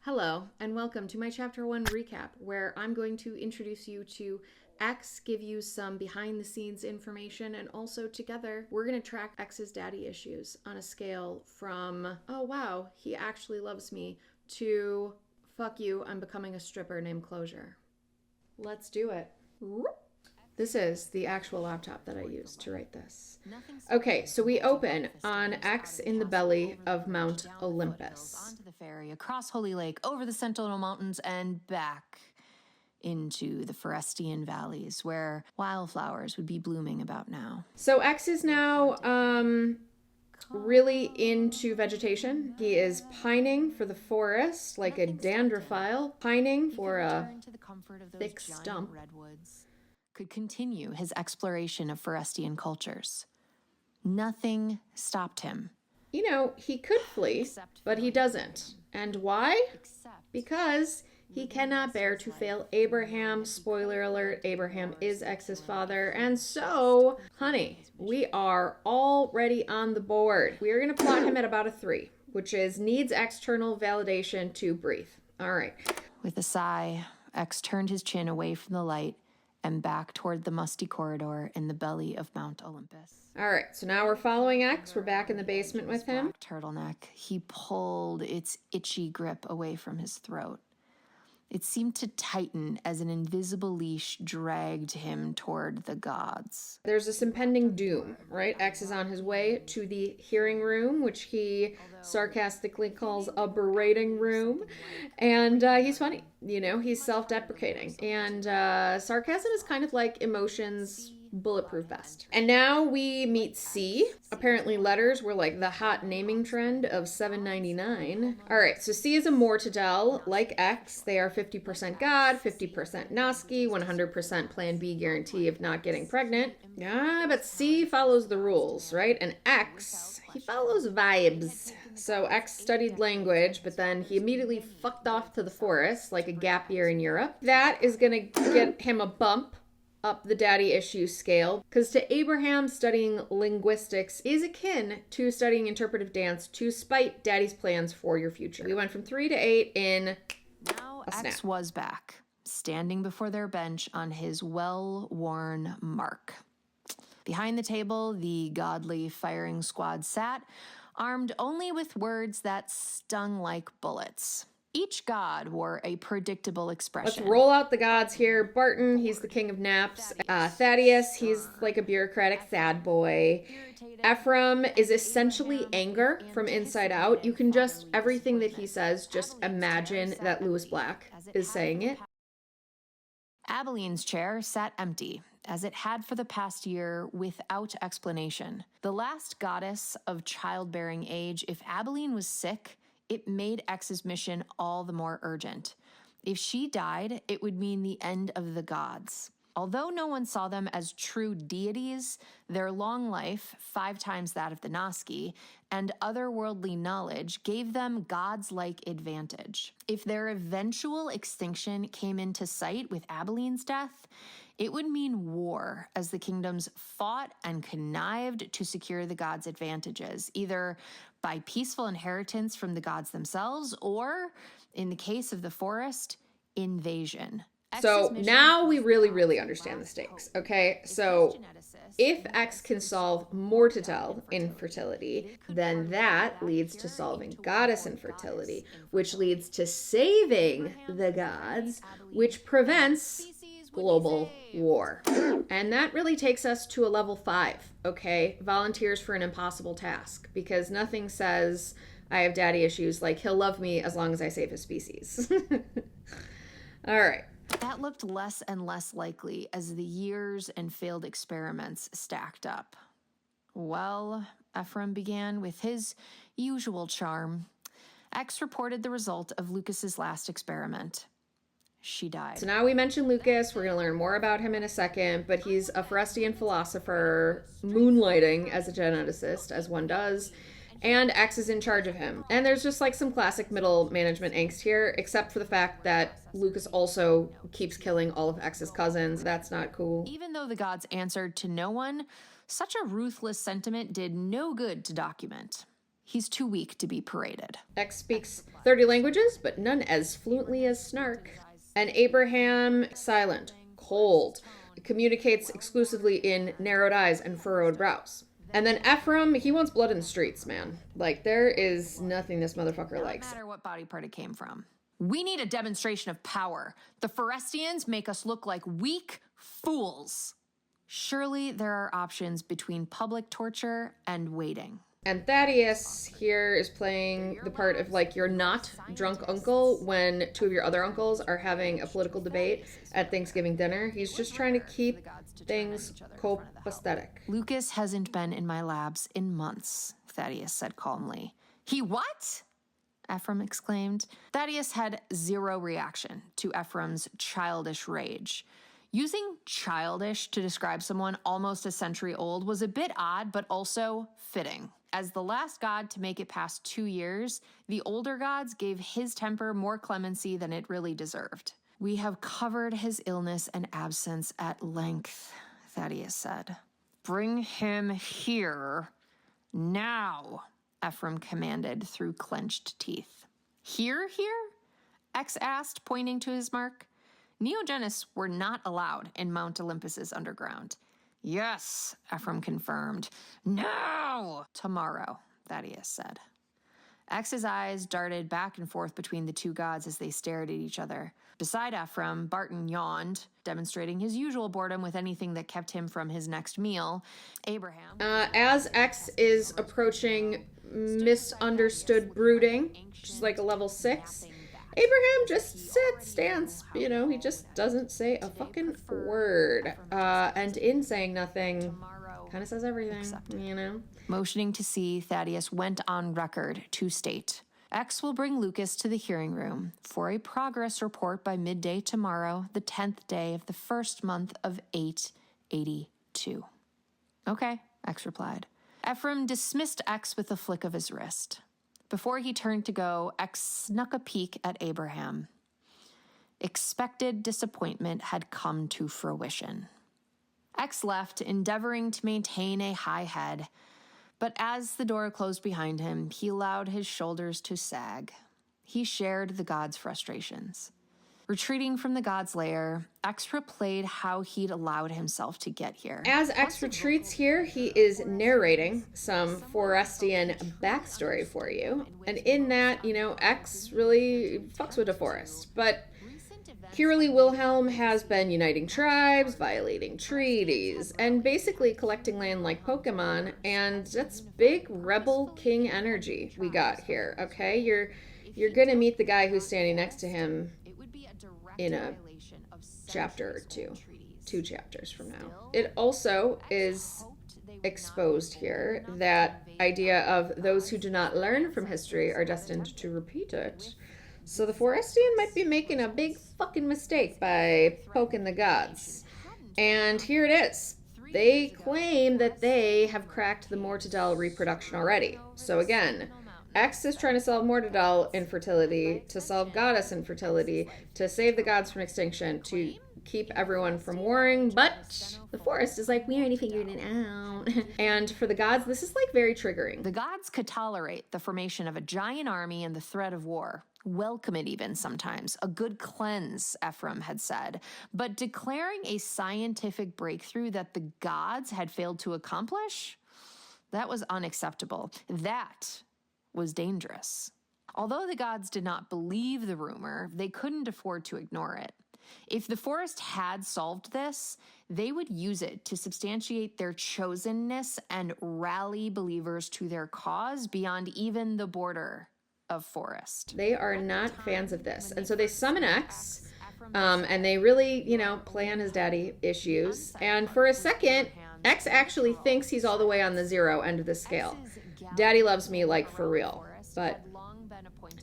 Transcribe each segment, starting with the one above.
Hello, and welcome to my Chapter 1 recap, where I'm going to introduce you to X, give you some behind the scenes information, and also together we're going to track X's daddy issues on a scale from, oh wow, he actually loves me, to, fuck you, I'm becoming a stripper named Closure. Let's do it. This is the actual laptop that I used to write this. Okay, so we open on X in the belly of Mount Olympus. Onto the ferry, across Holy Lake, over the Sentinel Mountains, and back into the Forestian valleys, where wildflowers would be blooming about now. So X is now really into vegetation. He is pining for the forest like a dandrophile, pining for a thick stump. Redwoods could continue his exploration of Forestian cultures. Nothing stopped him. You know, he could flee, but he doesn't. And why? Because he cannot bear to fail Abraham. Spoiler alert, Abraham is X's father. And so, honey, we are already on the board. We are going to plot him at about a 3, which is needs external validation to breathe. All right. With a sigh, X turned his chin away from the light and back toward the musty corridor in the belly of Mount Olympus. All right, so now we're following X. We're back in the basement with him. Turtleneck. He pulled its itchy grip away from his throat. It seemed to tighten as an invisible leash dragged him toward the gods. There's this impending doom, right? X is on his way to the hearing room, which he sarcastically calls a berating room. And he's funny, you know, he's self-deprecating. And sarcasm is kind of like emotions bulletproof vest. And now we meet C. Apparently letters were like the hot naming trend of $7.99. All right, so C is a Mortadel. Like X, they are 50% God, 50% Noski, 100% Plan B guarantee of not getting pregnant. Yeah, but C follows the rules, right? And X, he follows vibes. So X studied language, but then he immediately fucked off to the forest like a gap year in Europe. That is gonna get him a bump up the daddy issue scale, because to Abraham, studying linguistics is akin to studying interpretive dance to spite daddy's plans for your future. We went from 3 to 8 in now a snap. X was back, standing before their bench on his well-worn mark. Behind the table, the godly firing squad sat, armed only with words that stung like bullets. Each god wore a predictable expression. Let's roll out the gods here. Barton, he's the king of naps. Thaddeus, he's like a bureaucratic sad boy. Ephraim is essentially anger from inside out. You can just, everything that he says, just imagine that Lewis Black is saying it. Abeline's chair sat empty, as it had for the past year, without explanation. The last goddess of childbearing age, if Abeline was sick, it made X's mission all the more urgent. If she died, it would mean the end of the gods. Although no one saw them as true deities, their long life, 5 times that of the Noski, and otherworldly knowledge gave them gods-like advantage. If their eventual extinction came into sight with Abeline's death, it would mean war as the kingdoms fought and connived to secure the gods' advantages, either by peaceful inheritance from the gods themselves or, in the case of the forest, invasion. So now we really understand the stakes, okay? So if X can solve Mortadel infertility, then that leads to solving goddess infertility, which leads to saving the gods, which prevents global war. And that really takes us to a level 5, okay? Volunteers for an impossible task, because nothing says I have daddy issues like he'll love me as long as I save his species. All right. That looked less and less likely as the years and failed experiments stacked up. Well, Ephraim began with his usual charm. X reported the result of Lucas's last experiment. She died. So now we mentioned Lucas. We're going to learn more about him in a second, but he's a Forestian philosopher moonlighting as a geneticist, as one does, and X is in charge of him. And there's just like some classic middle management angst here, except for the fact that Lucas also keeps killing all of X's cousins. That's not cool. Even though the gods answered to no one, such a ruthless sentiment did no good to document. He's too weak to be paraded. X speaks 30 languages, but none as fluently as Snark. And Abraham, silent, cold, communicates exclusively in narrowed eyes and furrowed brows. And then Ephraim, he wants blood in the streets, man. Like, there is nothing this motherfucker likes. No matter what body part it came from. We need a demonstration of power. The Forestians make us look like weak fools. Surely there are options between public torture and waiting. And Thaddeus here is playing the part of, like, your not drunk uncle when two of your other uncles are having a political debate at Thanksgiving dinner. He's just trying to keep things copacetic. Lucas hasn't been in my labs in months, Thaddeus said calmly. He what? Ephraim exclaimed. Thaddeus had zero reaction to Ephraim's childish rage. Using childish to describe someone almost a century old was a bit odd, but also fitting. As the last god to make it past 2 years, the older gods gave his temper more clemency than it really deserved. We have covered his illness and absence at length, Thaddeus said. Bring him here now, Ephraim commanded through clenched teeth. Here? X asked, pointing to his mark. Neogenists were not allowed in Mount Olympus's underground. Yes, Ephraim confirmed. Now! Tomorrow, Thaddeus said. X's eyes darted back and forth between the two gods as they stared at each other. Beside Ephraim, Barton yawned, demonstrating his usual boredom with anything that kept him from his next meal. Abraham. As X is approaching misunderstood brooding, which is like a level 6, Abraham just stands, he just doesn't say a fucking word. And in saying nothing, kind of says everything, Motioning to see, Thaddeus went on record to state, X will bring Lucas to the hearing room for a progress report by midday tomorrow, the 10th day of the first month of 882. Okay, X replied. Ephraim dismissed X with a flick of his wrist. Before he turned to go, X snuck a peek at Abraham. Expected disappointment had come to fruition. X left, endeavoring to maintain a high head, but as the door closed behind him, he allowed his shoulders to sag. He shared the god's frustrations. Retreating from the god's lair, X replayed how he'd allowed himself to get here. As X retreats here, he is narrating some Forestian backstory for you. And in that, X really fucks with the forest. But Kiralee Wilhelm has been uniting tribes, violating treaties, and basically collecting land like Pokemon, and that's big rebel king energy we got here, okay? You're gonna meet the guy who's standing next to him in a chapter or two chapters from now. It also is exposed here that idea of those who do not learn from history are destined to repeat it. So the Forestian might be making a big fucking mistake by poking the gods. And here it is. They claim that they have cracked the Mortadel reproduction already. So again, X is trying to solve Mortadel infertility, to solve goddess infertility, to save the gods from extinction, to keep everyone from warring, but the forest is like, we already figured it out. And for the gods, this is like very triggering. The gods could tolerate the formation of a giant army and the threat of war. Welcome it even sometimes. A good cleanse, Ephraim had said. But declaring a scientific breakthrough that the gods had failed to accomplish? That was unacceptable. That was dangerous. Although the gods did not believe the rumor, they couldn't afford to ignore it. If the forest had solved this, they would use it to substantiate their chosenness and rally believers to their cause beyond even the border of forest. They are not fans of this. And so they summon X, and they really, play on his daddy issues. And for a second, X actually thinks he's all the way on the zero end of the scale. Daddy loves me, like, for real. But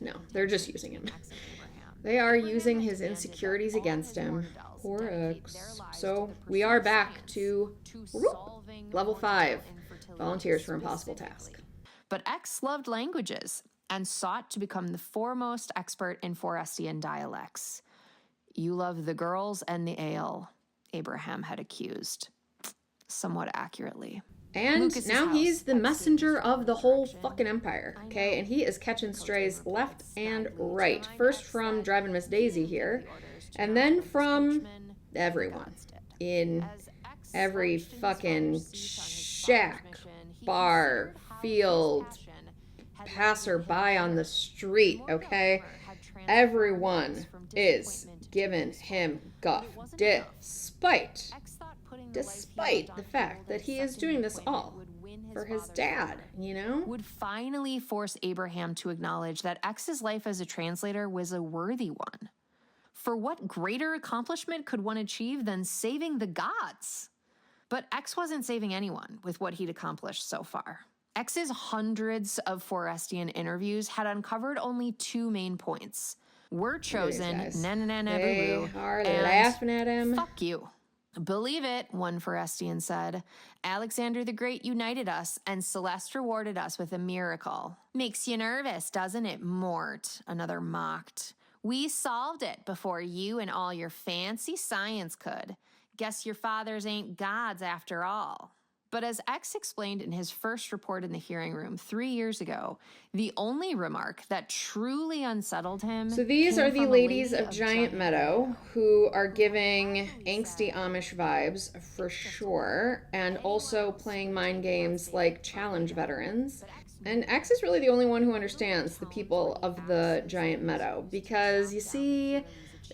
no, they're just using him. They are using his insecurities against him. Poor X. So we are back to level 5. Volunteers for impossible task. But X loved languages and sought to become the foremost expert in Forestian dialects. You love the girls and the ale, Abraham had accused, somewhat accurately. And Lucas's now house. he's the X messenger gave of the whole direction. fucking empire, I okay? know. And he is catching Coach strays Taylor left replied and sadly to right. remind First X from that driving Miss he Daisy didn't give here, the orders to and not then kill his from coachman. The everyone gods did. in As X every slouched in his fucking father's seat on his shack, father's mission, he bar, considered how his field, passion had landed him passerby on the here. street, The Mortadels okay? rumor had transformed Everyone X from is disappointment to giving peaceful. him But guff, it wasn't enough. despite X thought putting the life he lived on the fact hold that and he is accepting doing the this appointment all would win for his father's dad, favor. you know? Would finally force Abraham to acknowledge that X's life as a translator was a worthy one. For what greater accomplishment could one achieve than saving the gods? But X wasn't saving anyone with what he'd accomplished so far. X's hundreds of Forestian interviews had uncovered only two main points. We're chosen, They are and laughing at him. fuck you. Believe it, one Forestian said. Alexander the Great united us, and Celeste rewarded us with a miracle. Makes you nervous, doesn't it, Mort? Another mocked. We solved it before you and all your fancy science could. Guess your fathers ain't gods after all. But as X explained in his first report in the hearing room 3 years ago, the only remark that truly unsettled him. So these came are the from a ladies lady of Giant Meadow who are giving finally angsty said, Amish vibes for sure, and also playing mind games like challenge veterans. And X is really the only one who understands the people of the Giant Meadow because, you see,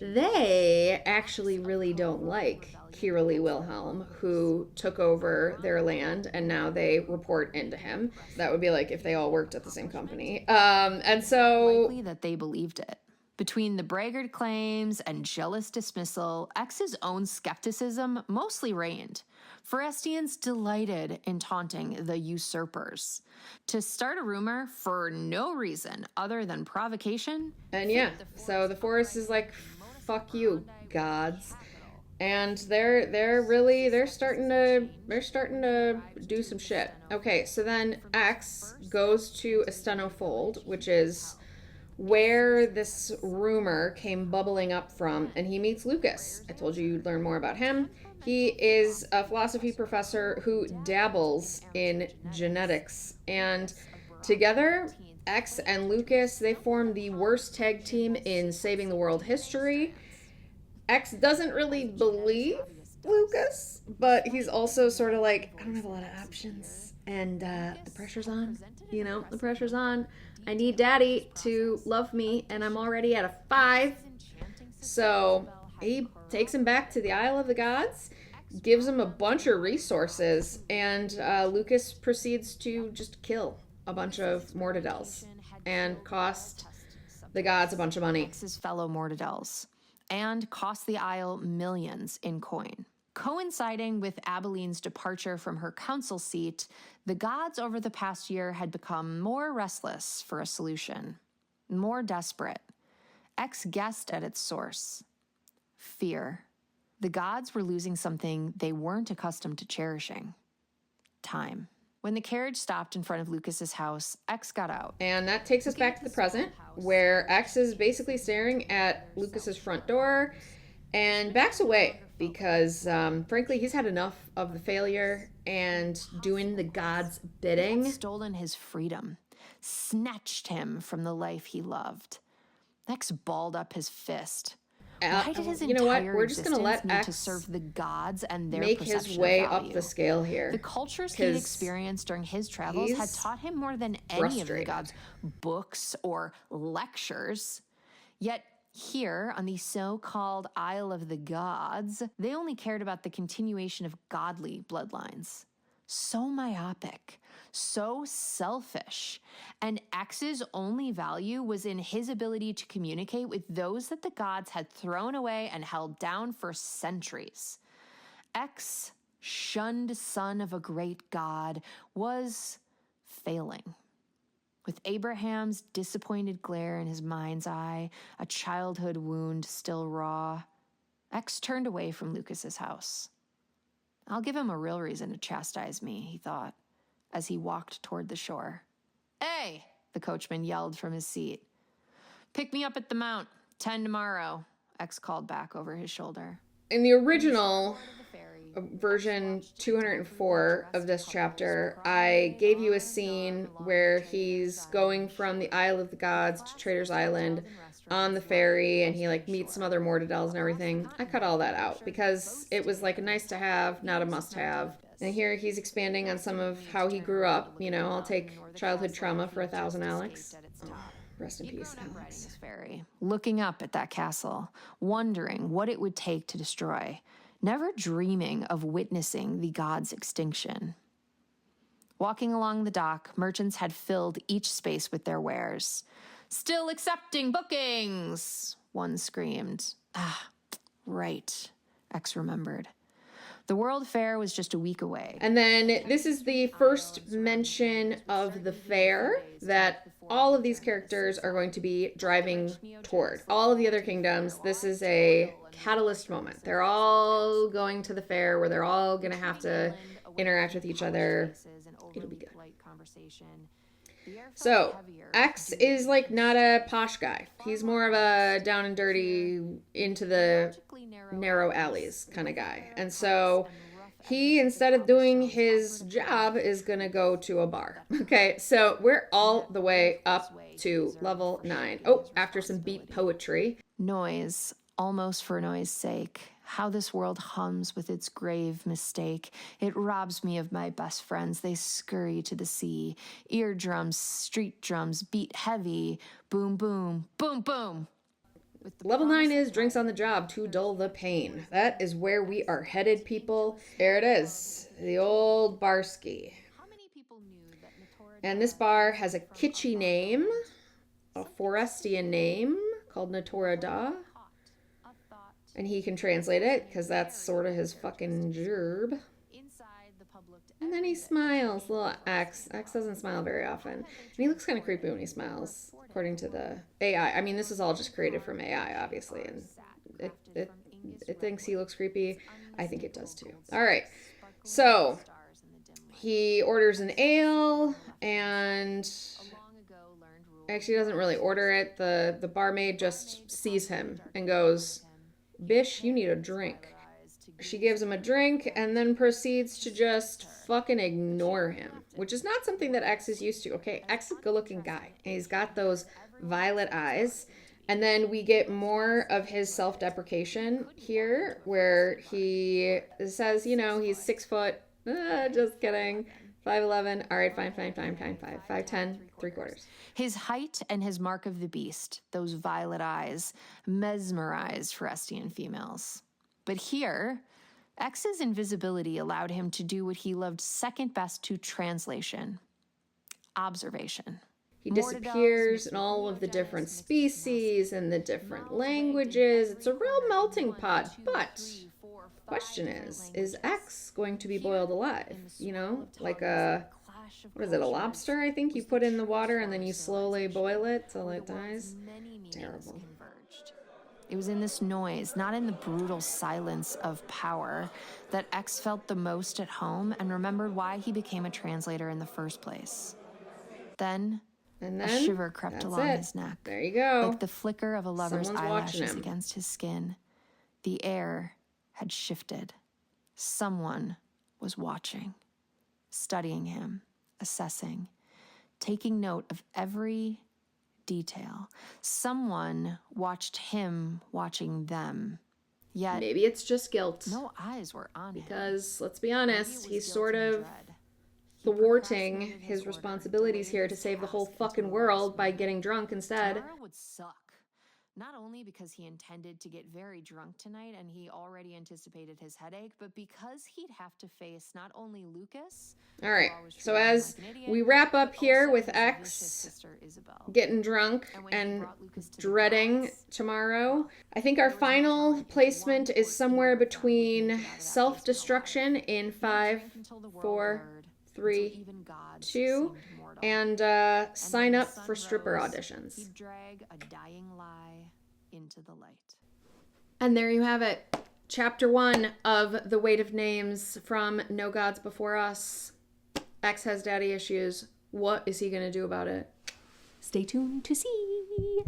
they actually really don't like Kira Lee Wilhelm, who took over their land and now they report into him. That would be like if they all worked at the same company. And so likely that they believed it. Between the braggart claims and jealous dismissal, X's own skepticism mostly reigned. Forestians delighted in taunting the usurpers. To start a rumor for no reason other than provocation. And yeah, so the forest is like, fuck you, gods. And they're starting to do some shit. Okay, so then X goes to a stenofold, which is where this rumor came bubbling up from, and he meets Lucas. I told you you'd learn more about him. He is a philosophy professor who dabbles in genetics, and together X and Lucas, they form the worst tag team in saving the world history. X doesn't really believe Lucas, but he's also sort of like, I don't have a lot of options, and the pressure's on. You know, the pressure's on. I need daddy to love me, and I'm already at a 5. So he takes him back to the Isle of the Gods, gives him a bunch of resources, and Lucas proceeds to just kill a bunch of Mortadels and cost the gods a bunch of money. X's fellow Mortadels, and cost the Isle millions in coin. Coinciding with Abeline's departure from her council seat, the gods over the past year had become more restless for a solution, more desperate. X guessed at its source. Fear. The gods were losing something they weren't accustomed to cherishing. Time. When the carriage stopped in front of Lucas's house, X got out. And that takes us back to the present, where X is basically staring at Lucas's front door and backs away because, frankly, he's had enough of the failure and doing the gods' bidding. Stolen his freedom, snatched him from the life he loved. X balled up his fist. Why did his entire We're just gonna let existence need X to serve the gods and their make perception his way of value? up the scale here. The cultures he'd 'Cause experienced during his travels had he's taught him more than any of the frustrated. gods' books or lectures. Yet here, on the so-called Isle of the Gods, they only cared about the continuation of godly bloodlines. So myopic, so selfish. And X's only value was in his ability to communicate with those that the gods had thrown away and held down for centuries. X, shunned son of a great god, was failing. With Abraham's disappointed glare in his mind's eye, a childhood wound still raw, X turned away from Lucas's house. I'll give him a real reason to chastise me, he thought, as he walked toward the shore. Hey, the coachman yelled from his seat. Pick me up at the mount, 10 tomorrow, X called back over his shoulder. In the original version 204 of this chapter, I gave you a scene where he's going from the Isle of the Gods to Trader's Island on the ferry, and he like meets some other Mortadels and everything. I cut all that out because it was like a nice to have, not a must have. And here he's expanding on some of how he grew up. You know, I'll take childhood trauma for 1,000 Alex. Oh, rest in peace, Alex. Ferry, looking up at that castle, wondering what it would take to destroy, never dreaming of witnessing the god's extinction. Walking along the dock, merchants had filled each space with their wares. "Still accepting bookings," one screamed. Ah, right, X remembered. The World Fair was just a week away. And then this is the first mention of the fair that all of these characters are going to be driving toward. All of the other kingdoms, this is a catalyst moment. They're all going to the fair where they're all going to have to interact with each other. It'll be good. So, X is like not a posh guy. He's more of a down and dirty, into the narrow alleys kind of guy. And so he, instead of doing his job, is going to go to a bar. Okay, so we're all the way up to level 9. Oh, after some beat poetry. Noise, almost for noise sake. How this world hums with its grave mistake. It robs me of my best friends. They scurry to the sea. Eardrums, street drums beat heavy. Boom, boom, boom, boom. Level 9 is drinks on the job to dull the pain. That is where we are headed, people. There it is. The old barski. And this bar has a kitschy name, a Forestian name called Natora Da. And he can translate it, because that's sort of his fucking gerb. And then he smiles, little X. X doesn't smile very often. And he looks kind of creepy when he smiles, according to the AI. I mean, this is all just created from AI, obviously. And it thinks he looks creepy. I think it does too. All right. So, he orders an ale, and actually doesn't really order it. The barmaid just sees him and goes, "Bish, you need a drink." She gives him a drink and then proceeds to just fucking ignore him, which is not something that X is used to. Okay, X is a good-looking guy, and he's got those violet eyes. And then we get more of his self-deprecation here, where he says, you know, he's 6 foot. Just kidding. 5'11". All right, fine. 5'10", 3/4. His height and his mark of the beast, those violet eyes, mesmerized Forestian females. But here, X's invisibility allowed him to do what he loved second best to translation: observation. He disappears in all of the different species and the different languages. It's a real melting pot, but question is X going to be boiled alive? You know, like a, what is it, a lobster, I think? You put in the water and then you slowly boil it till it dies. Terrible. It was in this noise, not in the brutal silence of power, that X felt the most at home and remembered why he became a translator in the first place. Then a shiver crept along his neck. There you go. Like the flicker of a lover's eyelashes against his skin. The air had shifted. Someone was watching, studying him, assessing, taking note of every detail. Someone watched him watching them. Yet maybe it's just guilt. No eyes were on him. Because, let's be honest, he's sort of thwarting his responsibilities here to save the whole fucking world by getting drunk instead. Tomorrow would suck. Not only because he intended to get very drunk tonight and he already anticipated his headache, but because he'd have to face not only Lucas. All right, so as we wrap up here with X getting drunk and dreading tomorrow, I think our final placement is somewhere between self-destruction in 5, 4, 3, 2, and sign up for stripper auditions. He'd drag a dying lie into the light. And there you have it. Chapter 1 of The Weight of Names from No Gods Before Us. X has daddy issues. What is he going to do about it? Stay tuned to see.